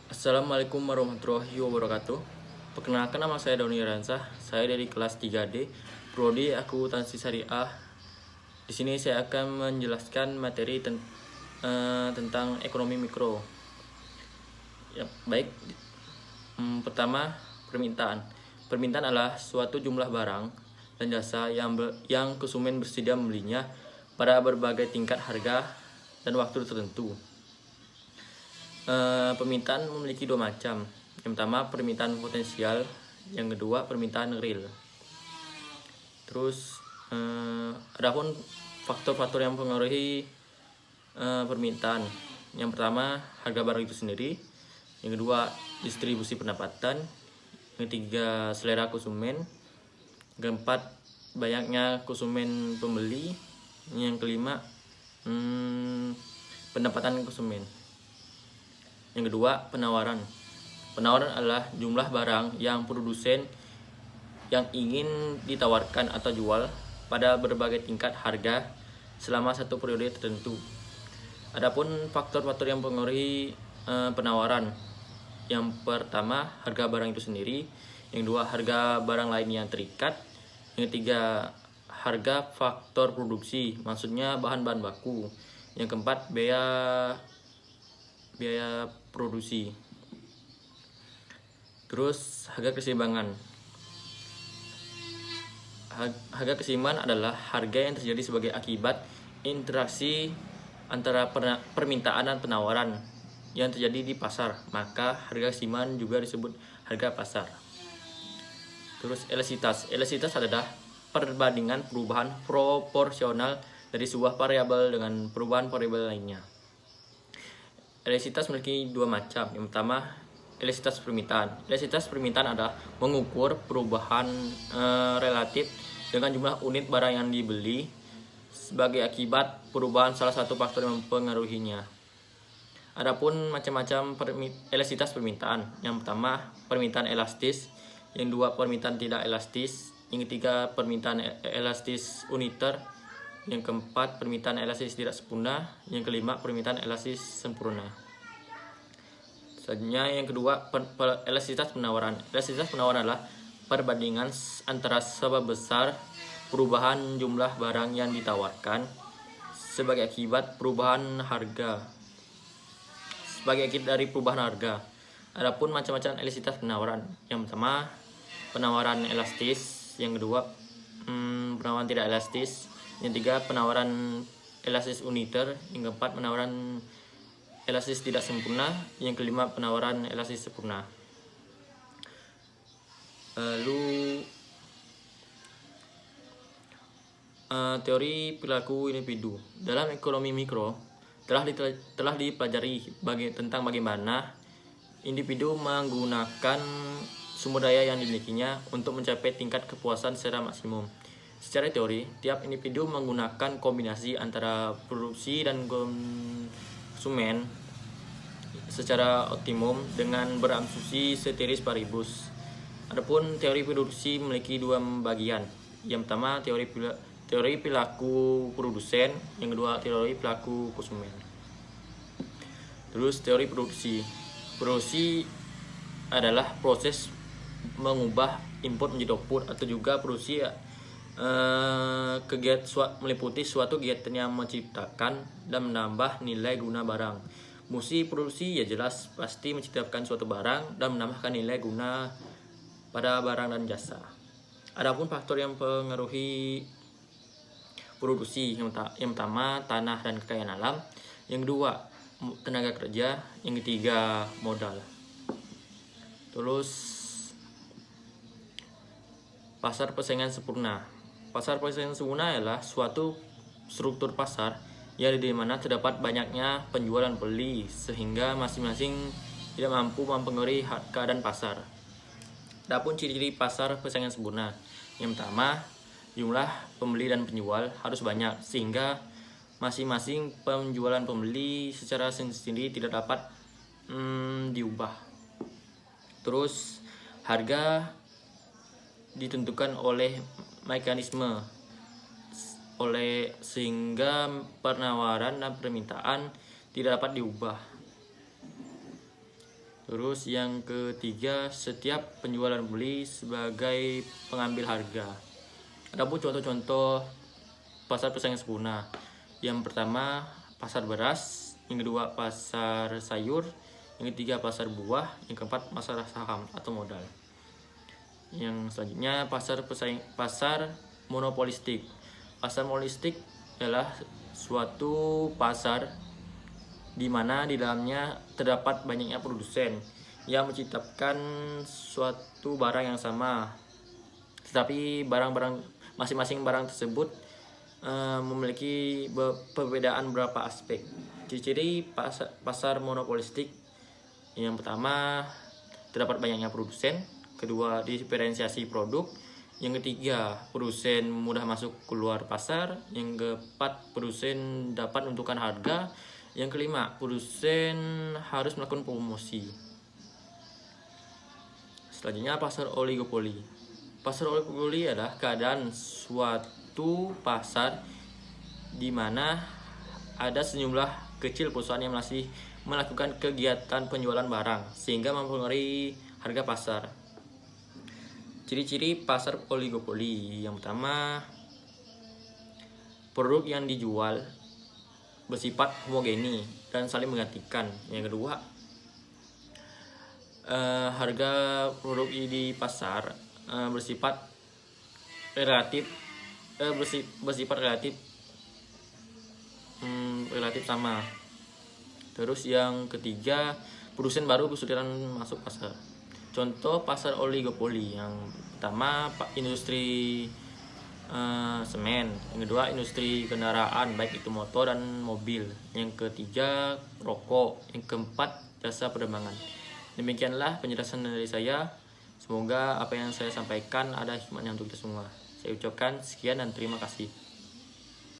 Assalamualaikum warahmatullahi wabarakatuh. Perkenalkan, nama saya Doni Ransah. Saya dari kelas 3D, Prodi Akuntansi Syariah. Di sini saya akan menjelaskan materi tentang ekonomi mikro. Ya, baik. Pertama, permintaan. Permintaan adalah suatu jumlah barang dan jasa yang konsumen bersedia membelinya pada berbagai tingkat harga dan waktu tertentu. Permintaan memiliki dua macam. Yang pertama, permintaan potensial. Yang kedua, permintaan real. Terus adapun faktor-faktor yang mempengaruhi permintaan. Yang pertama, harga barang itu sendiri. Yang kedua, distribusi pendapatan. Yang ketiga, selera konsumen. Yang keempat, banyaknya konsumen pembeli. Yang kelima, pendapatan konsumen. Yang kedua, penawaran. Penawaran adalah jumlah barang yang produsen yang ingin ditawarkan atau jual pada berbagai tingkat harga selama satu periode tertentu. Adapun faktor-faktor yang mempengaruhi penawaran. Yang pertama, harga barang itu sendiri. Yang kedua, harga barang lain yang terikat. Yang ketiga, harga faktor produksi, maksudnya bahan-bahan baku. Yang keempat, biaya produksi. Terus harga keseimbangan. Harga keseimbangan adalah harga yang terjadi sebagai akibat interaksi antara permintaan dan penawaran yang terjadi di pasar. Maka harga keseimbangan juga disebut harga pasar. Terus elastisitas. Elastisitas adalah perbandingan perubahan proporsional dari sebuah variabel dengan perubahan variabel lainnya. Elastisitas memiliki dua macam. Yang pertama, elastisitas permintaan. Elastisitas permintaan adalah mengukur perubahan relatif dengan jumlah unit barang yang dibeli sebagai akibat perubahan salah satu faktor yang mempengaruhinya. Adapun macam-macam elastisitas permintaan. Yang pertama, permintaan elastis. Yang dua, permintaan tidak elastis. Yang ketiga, permintaan elastis uniter. Yang keempat, permintaan elastis tidak sempurna. Yang kelima, permintaan elastis sempurna. Selanjutnya yang kedua, elastisitas penawaran. Elastisitas penawaran adalah perbandingan antara seberapa besar perubahan jumlah barang yang ditawarkan sebagai akibat perubahan harga. Sebagai akibat dari perubahan harga. Adapun macam-macam elastisitas penawaran. Yang pertama, penawaran elastis. Yang kedua, penawaran tidak elastis. Yang ketiga, penawaran elastis uniter. Yang keempat, penawaran elastis tidak sempurna. Yang kelima, penawaran elastis sempurna. Lalu teori perilaku individu. Dalam ekonomi mikro telah dipelajari tentang bagaimana individu menggunakan sumber daya yang dimilikinya untuk mencapai tingkat kepuasan secara maksimum. Secara teori, tiap individu menggunakan kombinasi antara produksi dan konsumen secara optimum dengan berasumsi ceteris paribus. Adapun teori produksi memiliki dua bagian. Yang pertama, teori perilaku produsen. Yang kedua, teori perilaku konsumen. Terus teori produksi. Produksi adalah proses mengubah input menjadi output, atau juga produksi meliputi suatu kegiatan yang menciptakan dan menambah nilai guna barang. Fungsi produksi ya jelas pasti menciptakan suatu barang dan menambahkan nilai guna pada barang dan jasa. Adapun faktor yang mempengaruhi produksi, yang pertama, tanah dan kekayaan alam. Yang kedua, tenaga kerja. Yang ketiga, modal. Terus pasar persaingan sempurna. Pasar persaingan sempurna adalah suatu struktur pasar yang di mana terdapat banyaknya penjual dan pembeli sehingga masing-masing tidak mampu mempengaruhi keadaan pasar. Adapun ciri-ciri pasar persaingan sempurna. Yang pertama, jumlah pembeli dan penjual harus banyak sehingga masing-masing penjualan pembeli secara sendiri tidak dapat diubah. Terus harga ditentukan oleh mekanisme sehingga penawaran dan permintaan tidak dapat diubah. Terus yang ketiga, setiap penjual dan beli sebagai pengambil harga. Adapun contoh-contoh pasar pesaing sempurna. Yang pertama pasar beras, yang kedua pasar sayur, yang ketiga pasar buah, yang keempat pasar saham atau modal. Yang selanjutnya pasar monopolistik. Pasar monopolistik adalah suatu pasar di mana di dalamnya terdapat banyaknya produsen yang menciptakan suatu barang yang sama, tetapi masing-masing barang tersebut memiliki perbedaan beberapa aspek. Ciri-ciri pasar monopolistik: yang pertama, terdapat banyaknya produsen. Kedua, diferensiasi produk. Yang ketiga, produsen mudah masuk keluar pasar. Yang keempat, produsen dapat menentukan harga. Yang kelima, produsen harus melakukan promosi. Selanjutnya, pasar oligopoli. Pasar oligopoli adalah keadaan suatu pasar di mana ada sejumlah kecil perusahaan yang masih melakukan kegiatan penjualan barang sehingga mempengaruhi harga pasar. Ciri-ciri pasar oligopoli: yang pertama, produk yang dijual bersifat homogeni dan saling menggantikan. Yang kedua, harga produk di pasar bersifat relatif sama. Terus yang ketiga, produsen baru kesulitan masuk pasar. Contoh pasar oligopoli: yang pertama industri semen, yang kedua industri kendaraan baik itu motor dan mobil, yang ketiga rokok, yang keempat jasa penerbangan. Demikianlah penjelasan dari saya. Semoga apa yang saya sampaikan ada hikmahnya untuk kita semua. Saya ucapkan sekian dan terima kasih.